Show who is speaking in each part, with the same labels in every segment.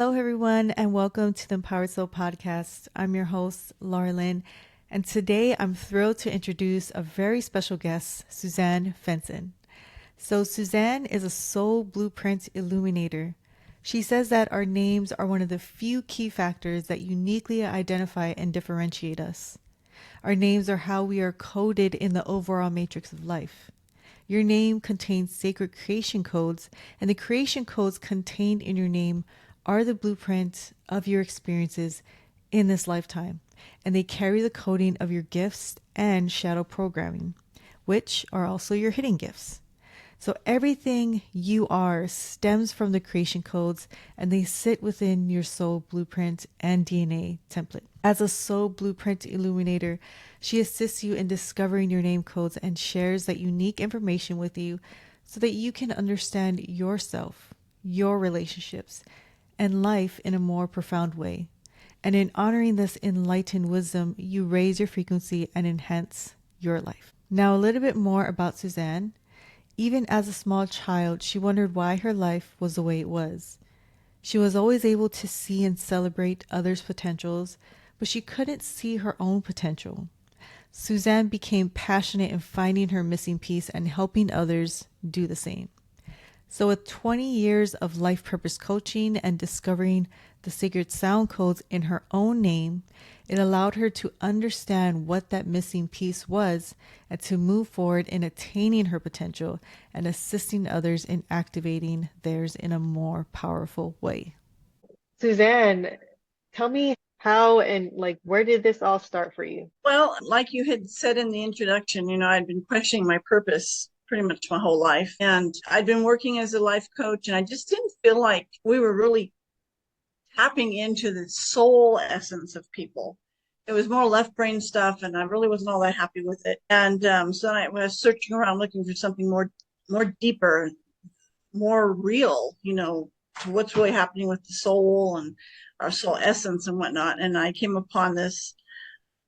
Speaker 1: Hello, everyone, and welcome to the Empowered Soul Podcast. I'm your host, Lynn, and today I'm thrilled to introduce a very special guest, Suzanne Fensin. So, Suzanne is a Soul Blueprint Illuminator. She says that our names are one of the few key factors that uniquely identify and differentiate us. Our names are how we are coded in the overall matrix of life. Your name contains sacred creation codes, and the creation codes contained in your name are the blueprint of your experiences in this lifetime, and they carry the coding of your gifts and shadow programming, which are also your hidden gifts. So everything you are stems from the creation codes, and they sit within your soul blueprint and DNA template. As a soul blueprint illuminator, she assists you in discovering your name codes and shares that unique information with you so that you can understand yourself, your relationships, and life in a more profound way. And in honoring this enlightened wisdom, you raise your frequency and enhance your life. Now, a little bit more about Suzanne. Even as a small child, she wondered why her life was the way it was. She was always able to see and celebrate others' potentials, but she couldn't see her own potential. Suzanne became passionate in finding her missing piece and helping others do the same. So, with 20 years of life purpose coaching and discovering the sacred sound codes in her own name, it allowed her to understand what that missing piece was and to move forward in attaining her potential and assisting others in activating theirs in a more powerful way.
Speaker 2: Suzanne, tell me how and where did this all start for you?
Speaker 3: Well, like you had said in the introduction, I'd been questioning my purpose pretty much my whole life. And I'd been working as a life coach, and I just didn't feel like we were really tapping into the soul essence of people. It was more left brain stuff, and I really wasn't all that happy with it. And so I was searching around looking for something more deeper, more real, to what's really happening with the soul and our soul essence and whatnot. And I came upon this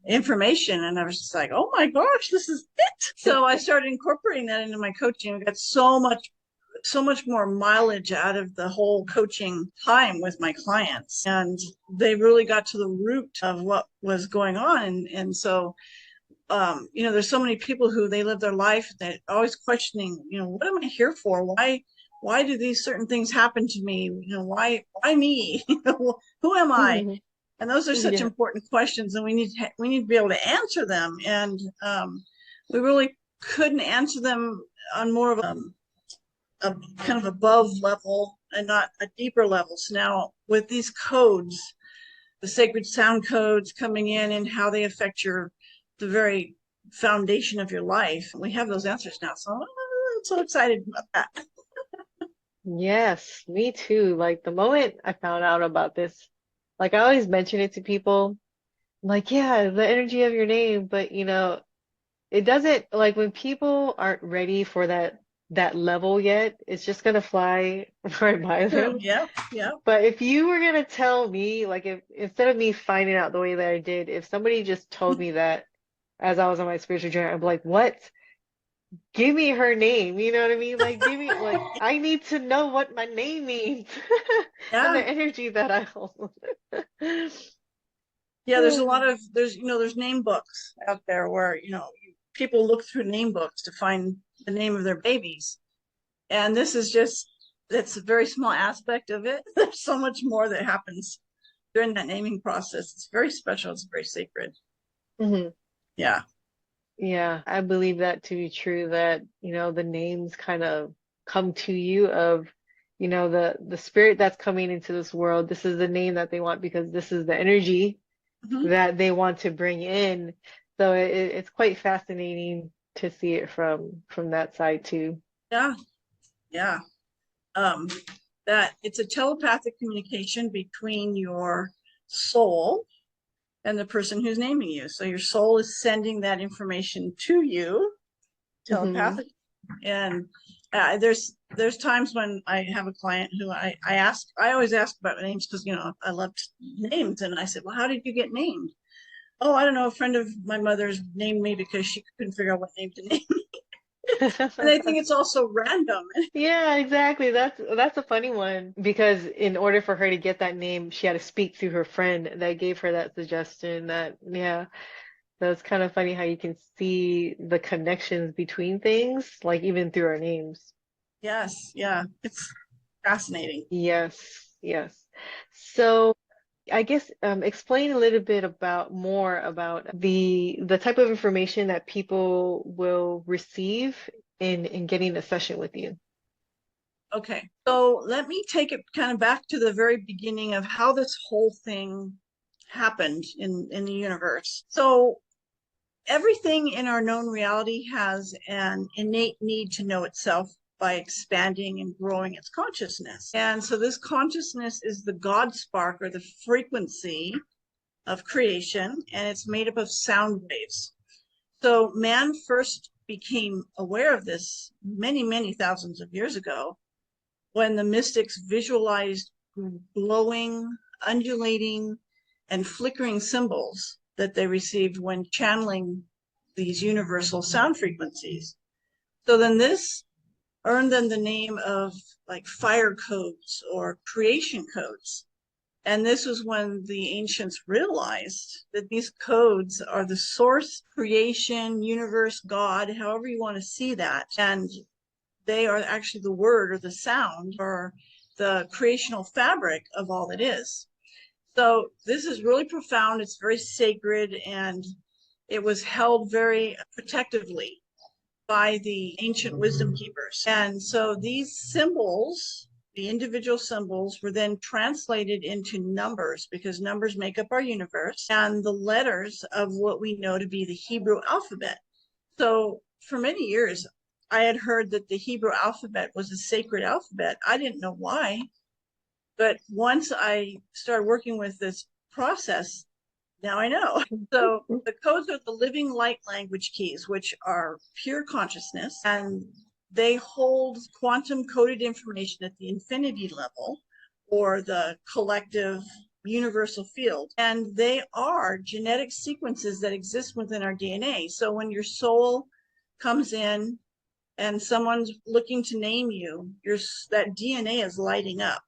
Speaker 3: information and I was just like, oh my gosh, this is it. So I started incorporating that into my coaching. I got so much more mileage out of the whole coaching time with my clients, and they really got to the root of what was going on. And so there's so many people who they live their life that always questioning, what am I here for? Why do these certain things happen to me? Why me? Who am I? And those are such
Speaker 2: Yeah.
Speaker 3: important questions, and we need to be able to answer them. And we really couldn't answer them on more of a kind of above level and not a deeper level. So now with these codes, the sacred sound codes coming in and how they affect the very foundation of your life, we have those answers now. So I'm so excited about that.
Speaker 2: Yes, me too. Like the moment I found out about this, I always mention it to people, yeah, the energy of your name, but it doesn't when people aren't ready for that level yet, it's just gonna fly right by
Speaker 3: True.
Speaker 2: them.
Speaker 3: Yeah. Yeah.
Speaker 2: But if you were gonna tell me, if instead of me finding out the way that I did, if somebody just told me that as I was on my spiritual journey, I'd be like, what? Give me her name. You know what I mean? Give me, I need to know what my name means and
Speaker 3: Yeah.
Speaker 2: the energy that I hold.
Speaker 3: Yeah, there's name books out there where people look through name books to find the name of their babies, and this is just that's a very small aspect of it. There's so much more that happens during that naming process. It's very special. It's very sacred.
Speaker 2: Mhm.
Speaker 3: Yeah.
Speaker 2: Yeah, I believe that to be true, that, the names kind of come to you of, the spirit that's coming into this world. This is the name that they want because this is the energy
Speaker 3: Hmm.
Speaker 2: that they want to bring in. So it's quite fascinating to see it from that side too.
Speaker 3: Yeah. Yeah. Um, that it's a telepathic communication between your soul and the person who's naming you. So your soul is sending that information to you
Speaker 2: Hmm.
Speaker 3: telepathic. And there's times when I have a client who I always ask about names because I love names, and I said, well, how did you get named? Oh, I don't know, a friend of my mother's named me because she couldn't figure out what name to name me. And I think it's also random.
Speaker 2: Yeah, exactly. That's a funny one because in order for her to get that name, she had to speak through her friend that gave her that suggestion. That yeah, that's kind of funny how you can see the connections between things, like even through our names.
Speaker 3: Yes, yeah, it's fascinating.
Speaker 2: Yes, yes. So I guess explain a little bit about more about the type of information that people will receive in getting a session with you.
Speaker 3: Okay, so let me take it kind of back to the very beginning of how this whole thing happened in the universe. So everything in our known reality has an innate need to know itself by expanding and growing its consciousness. And so this consciousness is the God spark or the frequency of creation, and it's made up of sound waves. So man first became aware of this many, many thousands of years ago when the mystics visualized glowing, undulating, and flickering symbols that they received when channeling these universal sound frequencies. So then this earned them the name of like fire codes or creation codes. And this was when the ancients realized that these codes are the source, creation, universe, God, however you want to see that. And they are actually the word or the sound or the creational fabric of all that is. So this is really profound. It's very sacred, and it was held very protectively by the ancient wisdom keepers. And so these symbols, the individual symbols, were then translated into numbers because numbers make up our universe and the letters of what we know to be the Hebrew alphabet. So for many years, I had heard that the Hebrew alphabet was a sacred alphabet. I didn't know why. But once I started working with this process, now I know. So the codes are the living light language keys, which are pure consciousness, and they hold quantum coded information at the infinity level or the collective universal field. And they are genetic sequences that exist within our DNA. So when your soul comes in and someone's looking to name you, that DNA is lighting up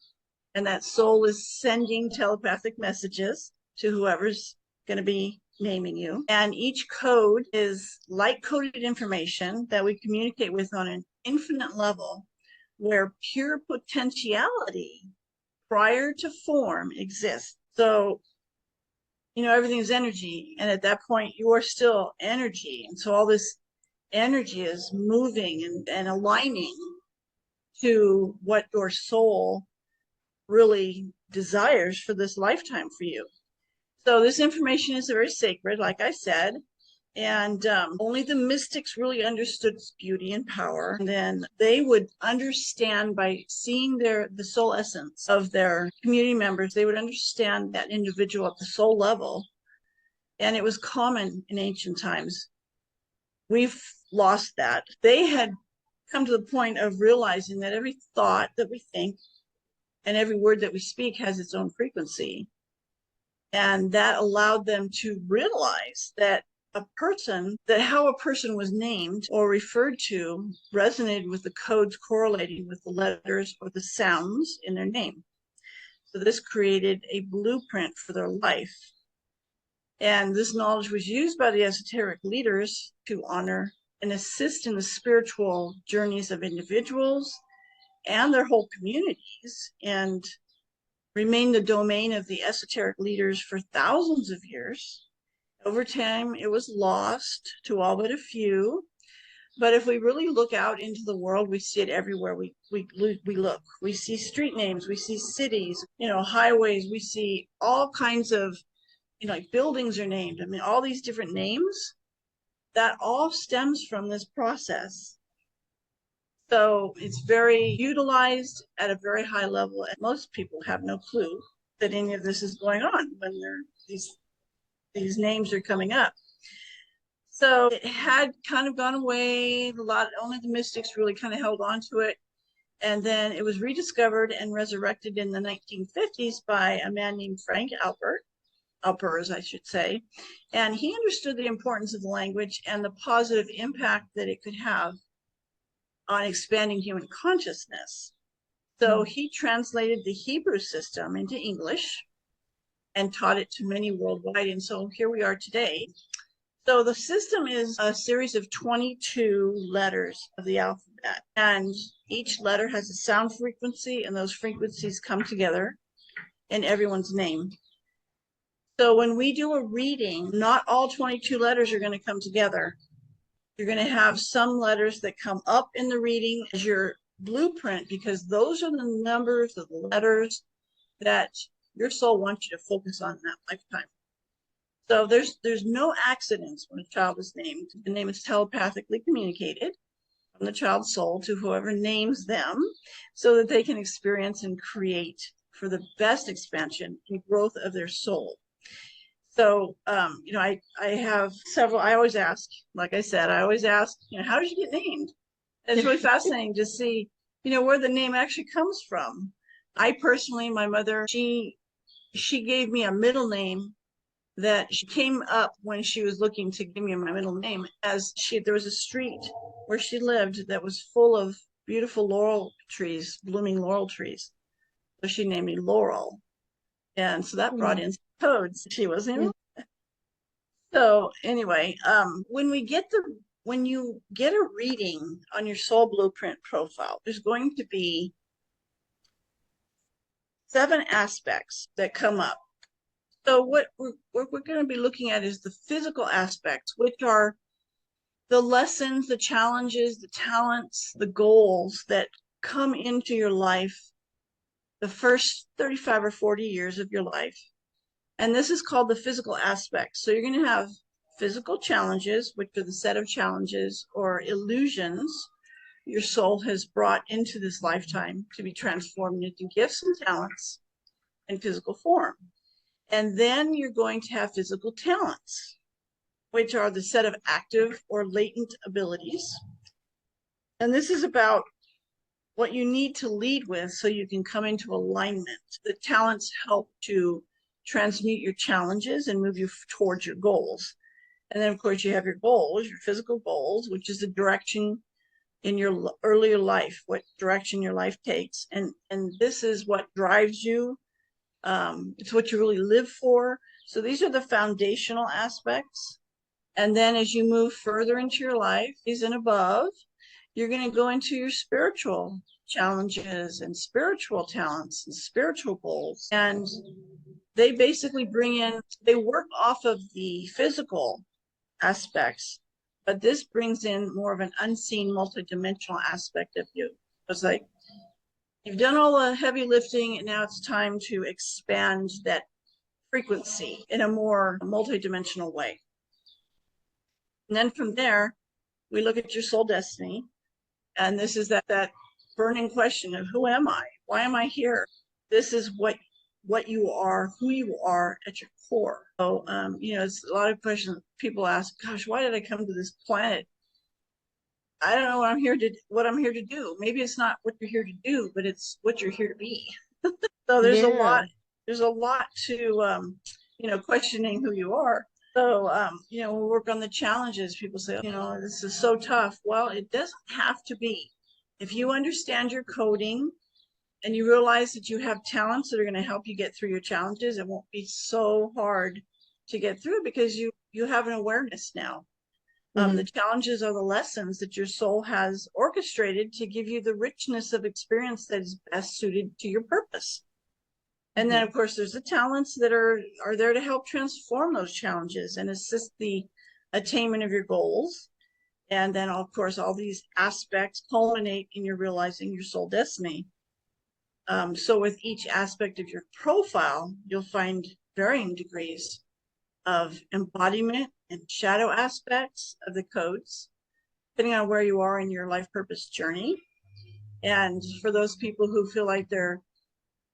Speaker 3: and that soul is sending telepathic messages to whoever's going to be naming you. And each code is light coded information that we communicate with on an infinite level where pure potentiality prior to form exists. So, everything is energy. And at that point, you are still energy. And so all this energy is moving and aligning to what your soul really desires for this lifetime for you. So this information is very sacred, like I said, and only the mystics really understood its beauty and power. And then they would understand by seeing the soul essence of their community members. They would understand that individual at the soul level, and it was common in ancient times. We've lost that. They had come to the point of realizing that every thought that we think and every word that we speak has its own frequency. And that allowed them to realize that how a person was named or referred to resonated with the codes correlating with the letters or the sounds in their name. So this created a blueprint for their life. And this knowledge was used by the esoteric leaders to honor and assist in the spiritual journeys of individuals and their whole communities, and remain the domain of the esoteric leaders for thousands of years. Over time, it was lost to all but a few. But if we really look out into the world, we see it everywhere we look. We see street names, we see cities, highways, we see all kinds of, like buildings are named. I mean, all these different names, that all stems from this process. So it's very utilized at a very high level, and most people have no clue that any of this is going on when these names are coming up. So it had kind of gone away. Only the mystics really kind of held on to it. And then it was rediscovered and resurrected in the 1950s by a man named Frank Alpers, I should say. And he understood the importance of the language and the positive impact that it could have on expanding human consciousness. So he translated the Hebrew system into English and taught it to many worldwide. And so here we are today. So the system is a series of 22 letters of the alphabet, and each letter has a sound frequency, and those frequencies come together in everyone's name. So when we do a reading, not all 22 letters are going to come together. You're going to have some letters that come up in the reading as your blueprint, because those are the numbers of the letters that your soul wants you to focus on in that lifetime. So there's no accidents when a child is named. The name is telepathically communicated from the child's soul to whoever names them, so that they can experience and create for the best expansion and growth of their soul. So, I have several, I always ask, like I said, how did you get named? And it's really fascinating to see, where the name actually comes from. I personally, my mother, she gave me a middle name that she came up when she was looking to give me my middle name, there was a street where she lived that was full of beautiful laurel trees, blooming laurel trees. So she named me Laurel. And so that brought in some codes. She wasn't even. So anyway, when you get a reading on your soul blueprint profile, there's going to be 7 aspects that come up. So what we're going to be looking at is the physical aspects, which are the lessons, the challenges, the talents, the goals that come into your life the first 35 or 40 years of your life. And this is called the physical aspects. So you're going to have physical challenges, which are the set of challenges or illusions your soul has brought into this lifetime to be transformed into gifts and talents in physical form. And then you're going to have physical talents, which are the set of active or latent abilities. And this is about what you need to lead with so you can come into alignment. The talents help to transmute your challenges and move you towards your goals. And then, of course, you have your goals, your physical goals, which is the direction in your earlier life, what direction your life takes. And this is what drives you. It's what you really live for. So these are the foundational aspects. And then as you move further into your life, these and above, you're going to go into your spiritual challenges and spiritual talents and spiritual goals. And they basically they work off of the physical aspects, but this brings in more of an unseen multidimensional aspect of you. It's like you've done all the heavy lifting, and now it's time to expand that frequency in a more multidimensional way. And then from there, we look at your soul destiny, and this is that burning question of who am I? Why am I here? This is what you are, who you are at your core. So, it's a lot of questions people ask, gosh, why did I come to this planet? I don't know what I'm here to do. Maybe it's not what you're here to do, but it's what you're here to be. So there's a lot to, questioning who you are. So, we work on the challenges. People say, this is so tough. Well, it doesn't have to be. If you understand your coding and you realize that you have talents that are going to help you get through your challenges, it won't be so hard to get through because you have an awareness now. The challenges are the lessons that your soul has orchestrated to give you the richness of experience that is best suited to your purpose. And then, of course, there's the talents that are there to help transform those challenges and assist the attainment of your goals. And then, of course, all these aspects culminate in your realizing your soul destiny. So with each aspect of your profile, you'll find varying degrees of embodiment and shadow aspects of the codes, depending on where you are in your life purpose journey. And for those people who feel like they're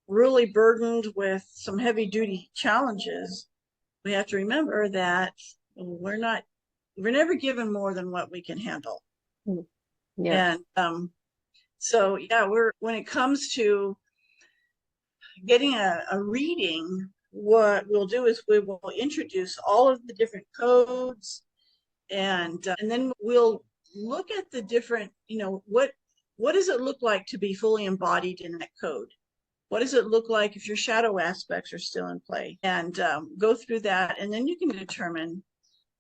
Speaker 3: really burdened with some heavy duty challenges, we have to remember that we're never given more than what we can handle. Yeah. And so when it comes to getting a reading, what we'll do is we will introduce all of the different codes, and then we'll look at the different, what does it look like to be fully embodied in that code? What does it look like if your shadow aspects are still in play? And go through that, and then you can determine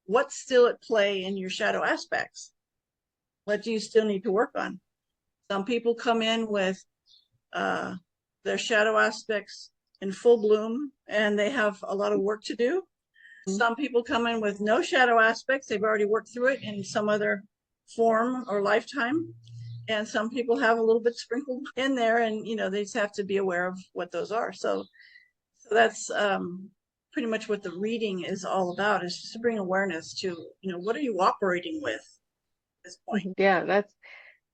Speaker 3: what's still at play in your shadow aspects. What do you still need to work on? Some people come in with their shadow aspects in full bloom, and they have a lot of work to do. Some people come in with no shadow aspects. They've already worked through it in some other form or lifetime. And some people have a little bit sprinkled in there, and they just have to be aware of what those are. So that's pretty much what the reading is all about, is just to bring awareness to, what are you operating with at this point?
Speaker 2: Yeah,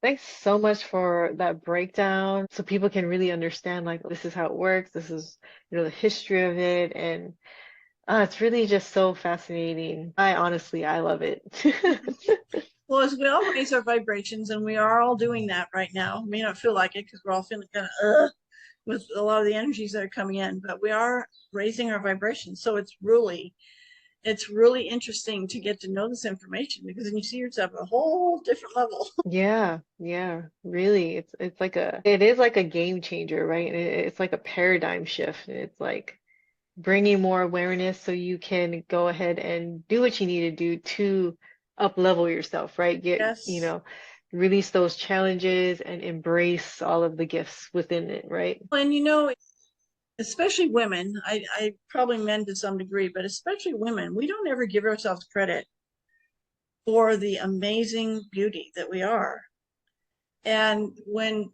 Speaker 2: thanks so much for that breakdown so people can really understand, like, this is how it works. This is, the history of it. And it's really just so fascinating. I love it.
Speaker 3: Well, as we all raise our vibrations, and we are all doing that right now, may not feel like it because we're all feeling kind of with a lot of the energies that are coming in, but we are raising our vibrations. So it's really interesting to get to know this information, because then you see yourself at a whole different level.
Speaker 2: Yeah, really. It is like a game changer, right? It's like a paradigm shift. It's like bringing more awareness so you can go ahead and do what you need to do to up level yourself, right?
Speaker 3: Yes.
Speaker 2: Release those challenges and embrace all of the gifts within it, right?
Speaker 3: And especially women, I probably men to some degree, but especially women, we don't ever give ourselves credit for the amazing beauty that we are. And when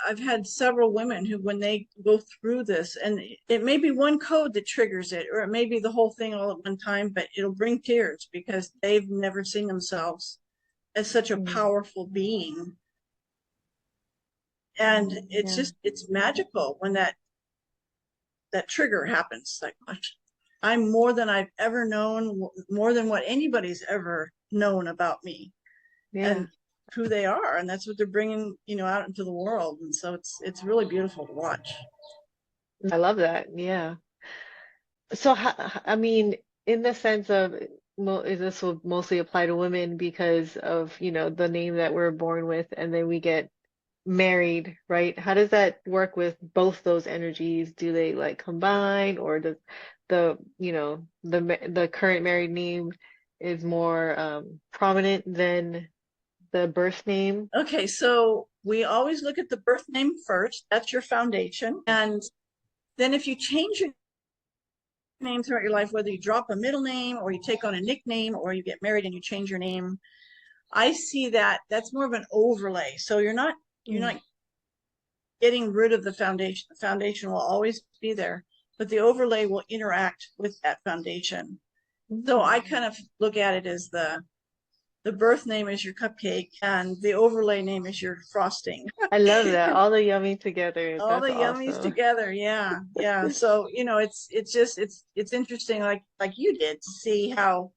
Speaker 3: I've had several women who, when they go through this, and it may be one code that triggers it, or it may be the whole thing all at one time, but it'll bring tears because they've never seen themselves as such a powerful being. And it's magical when that trigger happens. Like, I'm more than I've ever known, more than what anybody's ever known about me.
Speaker 2: Yeah.
Speaker 3: And who they are, and that's what they're bringing out into the world. And so it's really beautiful to watch.
Speaker 2: I love that. Yeah. So, I mean, in the sense of, this will mostly apply to women because of, the name that we're born with, and then we get married, right? How does that work with both those energies? Do they like combine, or does the current married name is more prominent than the birth name?
Speaker 3: Okay, so we always look at the birth name first. That's your foundation. And then if you change your name throughout your life, whether you drop a middle name or you take on a nickname or you get married and you change your name, I see that that's more of an overlay. So you're not getting rid of the foundation. The foundation will always be there, but the overlay will interact with that foundation. So I kind of look at it as the birth name is your cupcake and the overlay name is your frosting.
Speaker 2: I love that. All the yummy together.
Speaker 3: All
Speaker 2: That's
Speaker 3: the yummies
Speaker 2: awesome.
Speaker 3: together. Yeah. Yeah. So, it's interesting, like you did, to see how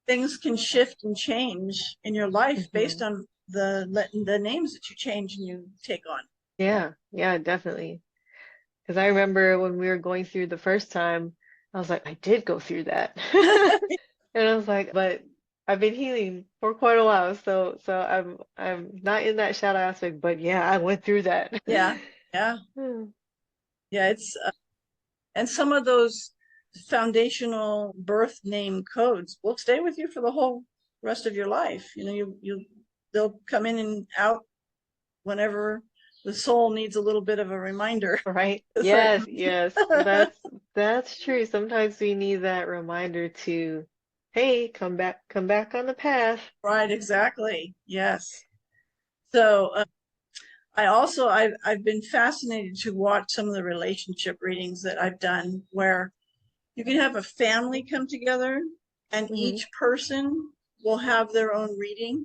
Speaker 3: things can shift and change in your life based on the names that you change and you take on.
Speaker 2: Yeah, definitely. Because I remember when we were going through the first time, I was like, I did go through that. And I was like, but I've been healing for quite a while, so I'm not in that shadow aspect, but yeah, I went through that.
Speaker 3: Yeah. Yeah. Yeah. And some of those foundational birth name codes will stay with you for the whole rest of your life. They'll come in and out whenever the soul needs a little bit of a reminder.
Speaker 2: Right?
Speaker 3: It's
Speaker 2: Yes,
Speaker 3: like,
Speaker 2: yes. That's true. Sometimes we need that reminder to, hey, come back on the path.
Speaker 3: right, exactly. Yes. So I've been fascinated to watch some of the relationship readings that I've done, where you can have a family come together and each person will have their own reading,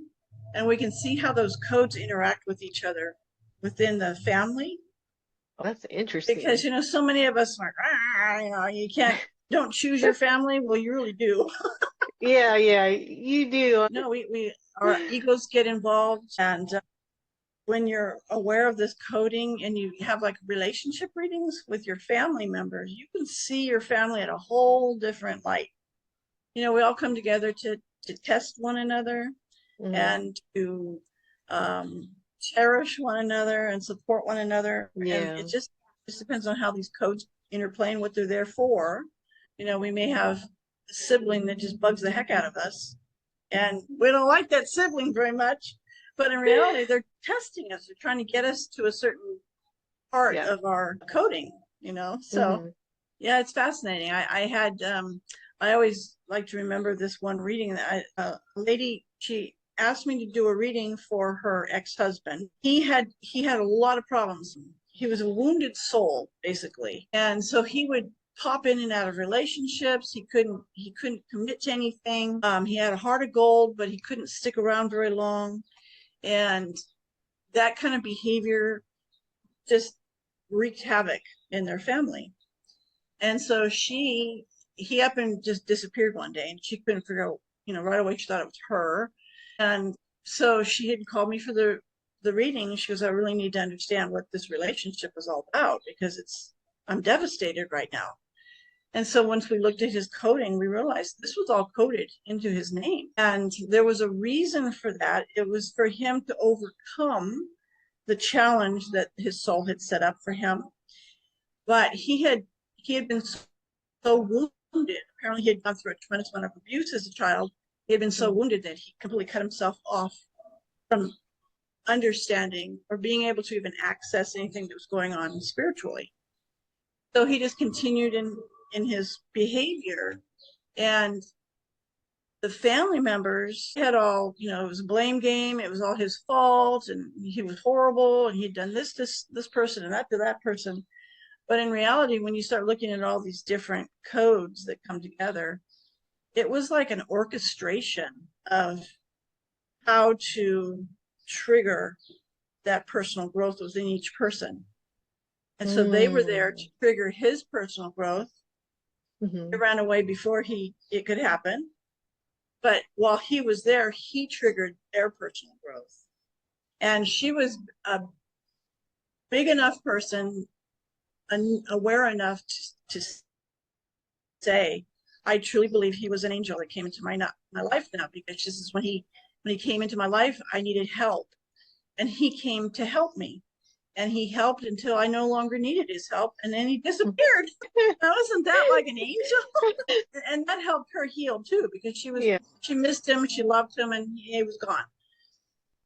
Speaker 3: and we can see how those codes interact with each other within the family.
Speaker 2: Oh, that's interesting.
Speaker 3: Because so many of us are you don't choose your family. Well, you really do.
Speaker 2: Yeah, you do.
Speaker 3: No, we our egos get involved, and when you're aware of this coding and you have like relationship readings with your family members, you can see your family at a whole different light. We all come together to test one another,
Speaker 2: Mm-hmm.
Speaker 3: and to cherish one another and support one another. And
Speaker 2: Yeah.
Speaker 3: it just depends on how these codes interplay and what they're there for. We may have a sibling that just bugs the heck out of us, and we don't like that sibling very much. But in reality, they're testing us. They're trying to get us to a certain part
Speaker 2: Yeah.
Speaker 3: of our coding. So
Speaker 2: Mm-hmm.
Speaker 3: yeah, it's fascinating. I always like to remember this one reading that a lady, she asked me to do a reading for her ex-husband. He had a lot of problems. He was a wounded soul, basically. And so he would pop in and out of relationships. He couldn't commit to anything. He had a heart of gold, but he couldn't stick around very long. And that kind of behavior just wreaked havoc in their family. And so he up and just disappeared one day, and she couldn't figure out, right away she thought it was her. And so she had called me for the reading, and she goes, I really need to understand what this relationship is all about, because I'm devastated right now. And so once we looked at his coding, we realized this was all coded into his name. And there was a reason for that. It was for him to overcome the challenge that his soul had set up for him. But he had been so wounded. Apparently, he had gone through a tremendous amount of abuse as a child. He had been so wounded that he completely cut himself off from understanding or being able to even access anything that was going on spiritually. So he just continued in his behavior, and the family members had all, it was a blame game. It was all his fault, and he was horrible, and he'd done this person and that to that person. But in reality, when you start looking at all these different codes that come together, it was like an orchestration of how to trigger that personal growth within each person. And so they were there to trigger his personal growth. He
Speaker 2: Mm-hmm.
Speaker 3: ran away before it could happen. But while he was there, he triggered their personal growth. And she was a big enough person, aware enough to say, I truly believe he was an angel that came into my life now, because this is when he came into my life, I needed help, and he came to help me, and he helped until I no longer needed his help, and then he disappeared. Now, isn't that like an angel? And that helped her heal too, because
Speaker 2: Yeah.
Speaker 3: she missed him, she loved him, and he was gone.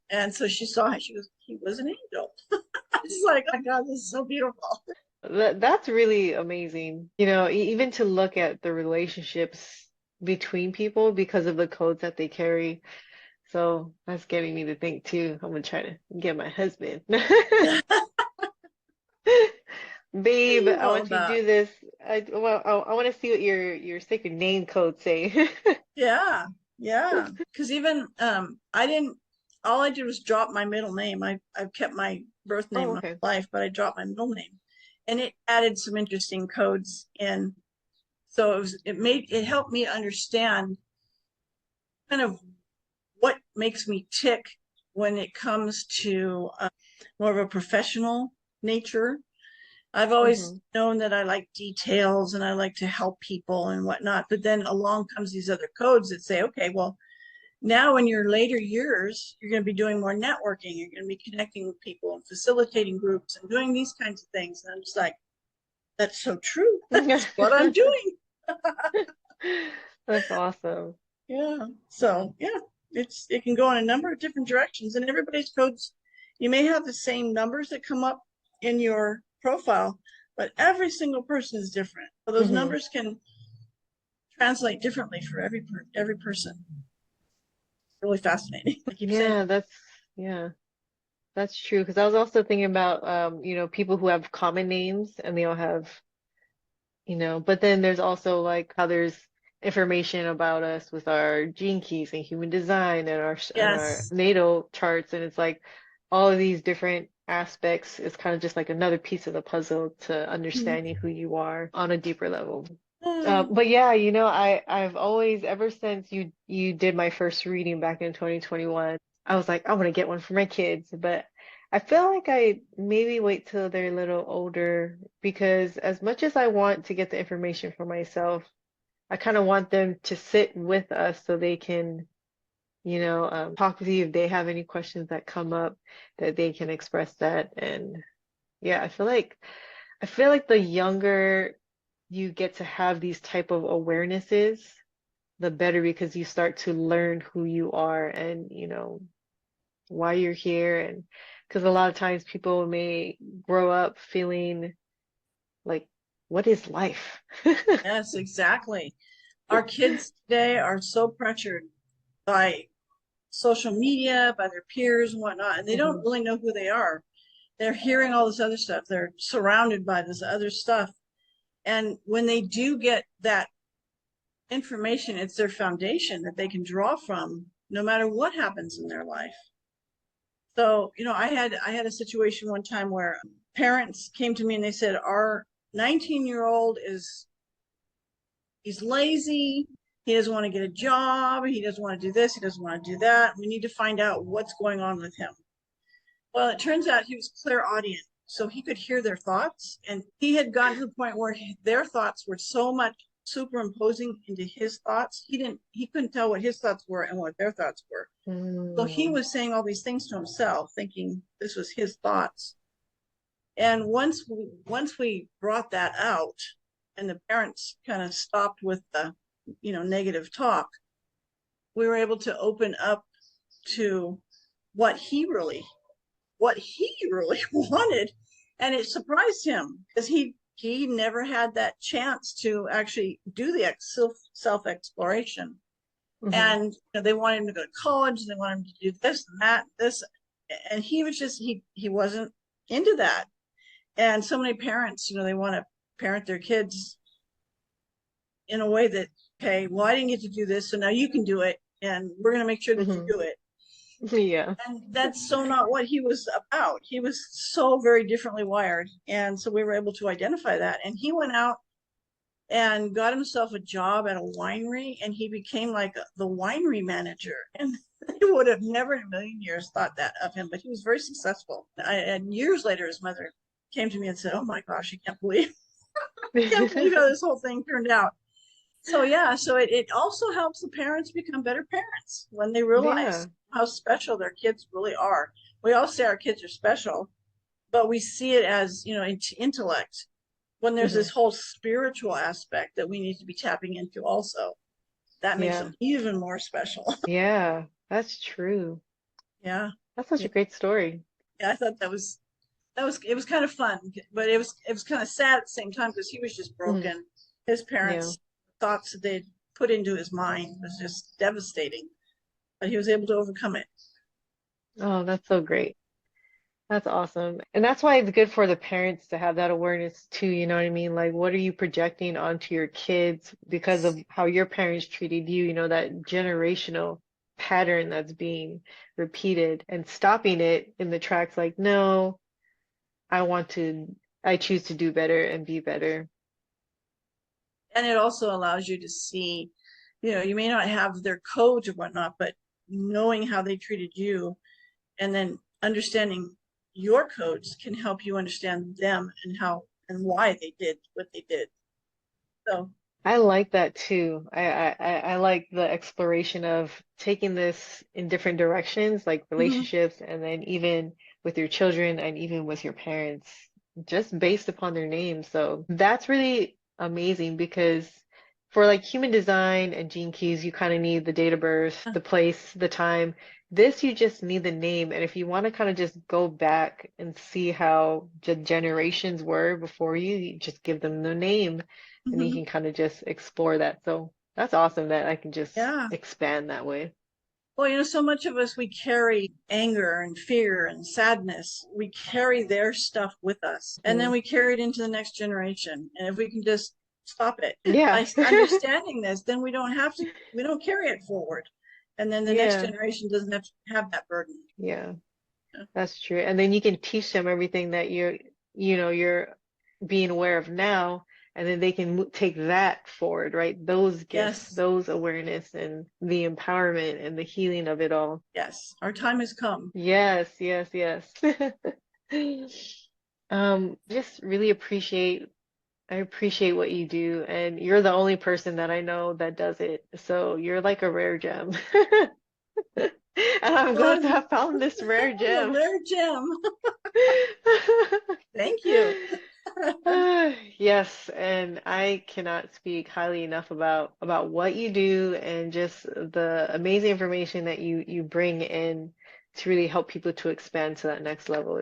Speaker 3: And so she saw him, he was an angel. I was like, oh my God, this is so beautiful.
Speaker 2: That's really amazing. Even to look at the relationships between people because of the codes that they carry. So that's getting me to think too. I'm gonna try to get my husband. Babe, I
Speaker 3: All
Speaker 2: want you to
Speaker 3: about,
Speaker 2: do this. I want to see what your sacred name codes say.
Speaker 3: yeah, yeah. Because even I didn't. All I did was drop my middle name. I've kept my birth
Speaker 2: Oh,
Speaker 3: name my
Speaker 2: okay.
Speaker 3: life, but I dropped my middle name, and it added some interesting codes in. So it helped me understand kind of what makes me tick when it comes to more of a professional nature. I've always
Speaker 2: Hmm.
Speaker 3: known that I like details and I like to help people and whatnot, but then along comes these other codes that say, okay, well, now in your later years, you're going to be doing more networking. You're going to be connecting with people and facilitating groups and doing these kinds of things. And I'm just like, that's so true. That's what I'm doing.
Speaker 2: That's awesome.
Speaker 3: Yeah. So yeah, it can go in a number of different directions, and everybody's codes. You may have the same numbers that come up in your profile, but every single person is different. So those
Speaker 2: Hmm.
Speaker 3: numbers can translate differently for every person. Really fascinating. I keep saying,
Speaker 2: Yeah, yeah, that's true. Because I was also thinking about people who have common names and they all have, but then there's also like how there's information about us with our gene keys and human design and our
Speaker 3: yes.
Speaker 2: natal charts, and it's like all of these different aspects is kind of just like another piece of the puzzle to understanding who you are on a deeper level. But yeah, I've always, ever since you did my first reading back in 2021, I was like, I want to get one for my kids, but I feel like I maybe wait till they're a little older because as much as I want to get the information for myself, I kind of want them to sit with us so they can talk with you if they have any questions that come up, that they can express that. And yeah, I feel like the younger you get to have these type of awarenesses, the better, because you start to learn who you are and why you're here. And because a lot of times people may grow up feeling like, what is life?
Speaker 3: Yes, exactly. Our kids today are so pressured by social media, by their peers and whatnot, and they don't
Speaker 2: Mhm.
Speaker 3: really know who they are. They're hearing all this other stuff. They're surrounded by this other stuff. And when they do get that information, it's their foundation that they can draw from no matter what happens in their life. So, I had a situation one time where parents came to me and they said, our 19-year-old he's lazy. He doesn't want to get a job. He doesn't want to do this. He doesn't want to do that. We need to find out what's going on with him. Well, it turns out he was clairaudient, so he could hear their thoughts, and he had gotten to the point where their thoughts were so much superimposing into his thoughts. He couldn't tell what his thoughts were and what their thoughts were. So he
Speaker 2: Mm.
Speaker 3: was saying all these things to himself, thinking this was his thoughts. And once we brought that out, and the parents kind of stopped with the negative talk, we were able to open up to what he really what he really wanted, and it surprised him because he never had that chance to actually do the self exploration.
Speaker 2: Mhm.
Speaker 3: And they wanted him to go to college, they wanted him to do this and that, this, and he was just he wasn't into that. And so many parents, they want to parent their kids in a way that, okay, well, I didn't get to do this, so now you can do it, and we're going to make sure that you
Speaker 2: Mhm.
Speaker 3: do it.
Speaker 2: Yeah.
Speaker 3: And that's so not what he was about. He was so very differently wired. And so we were able to identify that. And he went out and got himself a job at a winery, and he became like the winery manager. And I would have never in a million years thought that of him, but he was very successful. And years later, his mother came to me and said, "Oh my gosh, I can't believe how this whole thing turned out." So yeah, so it also helps the parents become better parents when they realize
Speaker 2: Yeah.
Speaker 3: how special their kids really are. We all say our kids are special, but we see it as, intellect, when there's this
Speaker 2: Mhm.
Speaker 3: whole spiritual aspect that we need to be tapping into also. That makes
Speaker 2: Yeah.
Speaker 3: them even more special.
Speaker 2: Yeah. That's true.
Speaker 3: Yeah.
Speaker 2: That's such
Speaker 3: Yeah.
Speaker 2: a great story.
Speaker 3: I thought it was kind of fun, but it was kind of sad at the same time because he was just
Speaker 2: Mhm.
Speaker 3: broken. His
Speaker 2: Yeah.
Speaker 3: parents' thoughts that they'd put into his mind was just devastating, but he was able to overcome it.
Speaker 2: Oh, that's so great. That's awesome. And that's why it's good for the parents to have that awareness too, you know what I mean? Like, what are you projecting onto your kids because of how your parents treated you, that generational pattern that's being repeated, and stopping it in the tracks like, no, I choose to do better and be better.
Speaker 3: And it also allows you to see, you may not have their codes or whatnot, but knowing how they treated you and then understanding your codes can help you understand them and how and why they did what they did. So,
Speaker 2: I like that too. I like the exploration of taking this in different directions, like
Speaker 3: mhm,
Speaker 2: relationships, and then even with your children and even with your parents, just based upon their names. So that's really amazing, because for like human design and gene keys, you kind of need the date of birth, the place, the time. This, you just need the name. And if you want to kind of just go back and see how the generations were before you, you just give them the name, and you
Speaker 3: mhm,
Speaker 2: can kind of just explore that. So that's awesome that I can just
Speaker 3: yeah.
Speaker 2: expand that way.
Speaker 3: Well, so much of us, we carry anger and fear and sadness. We carry their stuff with us, and then
Speaker 2: Mhm.
Speaker 3: we carry it into the next generation. And if we can just stop it
Speaker 2: Yeah.
Speaker 3: by understanding this, then we don't carry it forward. And then the next
Speaker 2: Yeah.
Speaker 3: generation doesn't have that burden.
Speaker 2: Yeah. That's true. And then you can teach them everything that you're being aware of now, and then they can take that forward, right? Those gifts,
Speaker 3: Yes,
Speaker 2: those awareness, and the empowerment and the healing of it all.
Speaker 3: yes, our time has come.
Speaker 2: Yes, yes, yes. Just really I appreciate what you do, and you're the only person that I know that does it. So you're like a rare gem. And I'm glad to have found this rare
Speaker 3: A
Speaker 2: gem.
Speaker 3: rare gem. Thank you.
Speaker 2: Yes, and I cannot speak highly enough about what you do and just the amazing information that you bring in to really help people to expand to that next level.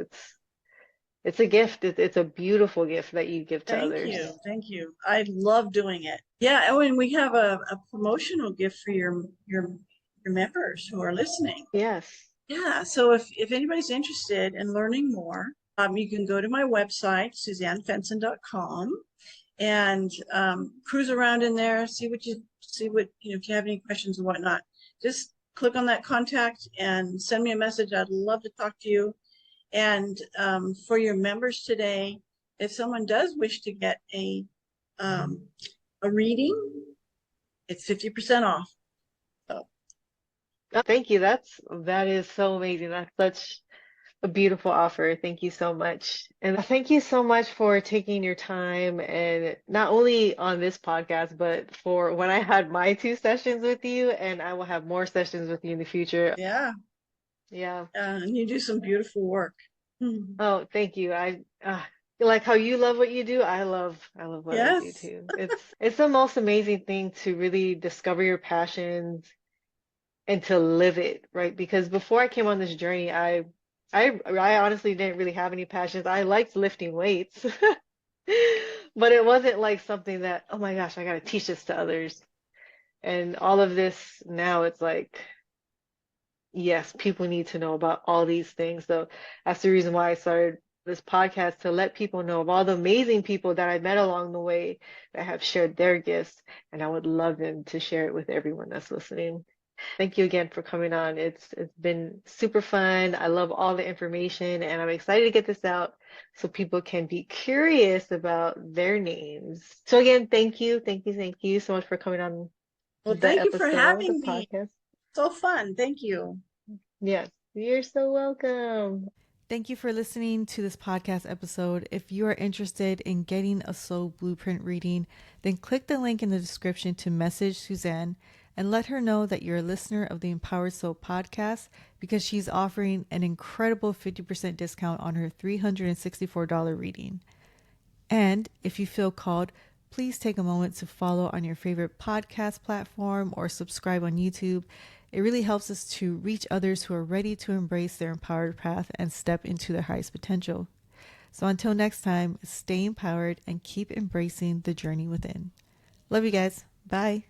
Speaker 2: It's a gift. It's a beautiful gift that you give to
Speaker 3: Thank
Speaker 2: others.
Speaker 3: you. Thank you. I love doing it. Yeah, and we have a promotional gift for your members who are listening.
Speaker 2: Yes.
Speaker 3: Yeah, so if anybody's interested in learning more, you can go to my website, SuzanneFensin.com, and cruise around in there, see what if you have any questions and whatnot. Just click on that contact and send me a message. I'd love to talk to you. And for your members today, if someone does wish to get a reading, it's 50% off. So
Speaker 2: Oh, thank you. That is so amazing. That's such a beautiful offer. Thank you so much. And thank you so much for taking your time and not only on this podcast, but for when I had my 2 sessions with you, and I will have more sessions with you in the future.
Speaker 3: yeah,
Speaker 2: Yeah.
Speaker 3: and you do some beautiful work.
Speaker 2: Oh, thank you. I like how you love what you do. I love what I do
Speaker 3: Yes.
Speaker 2: too. It's the most amazing thing to really discover your passions and to live it, right? Because before I came on this journey, I honestly didn't really have any passions. I liked lifting weights, but it wasn't like something that, oh my gosh, I gotta teach this to others. And all of this now, it's like, yes, people need to know about all these things. So that's the reason why I started this podcast, to let people know of all the amazing people that I met along the way that have shared their gifts, and I would love them to share it with everyone that's listening. Thank you again for coming on. It's been super fun. I love all the information, and I'm excited to get this out so people can be curious about their names. So again, thank you so much for coming on
Speaker 3: Well,
Speaker 2: the
Speaker 3: thank you for
Speaker 2: episode, the
Speaker 3: having me.
Speaker 2: podcast.
Speaker 3: So fun. Thank you.
Speaker 2: Yes, you're so welcome.
Speaker 1: Thank you for listening to this podcast episode. If you are interested in getting a Soul Blueprint reading, then click the link in the description to message Suzanne and let her know that you're a listener of the Empowered Soul podcast, because she's offering an incredible 50% discount on her $364 reading. And if you feel called, please take a moment to follow on your favorite podcast platform or subscribe on YouTube. It really helps us to reach others who are ready to embrace their empowered path and step into their highest potential. So until next time, stay empowered and keep embracing the journey within. Love you guys. Bye.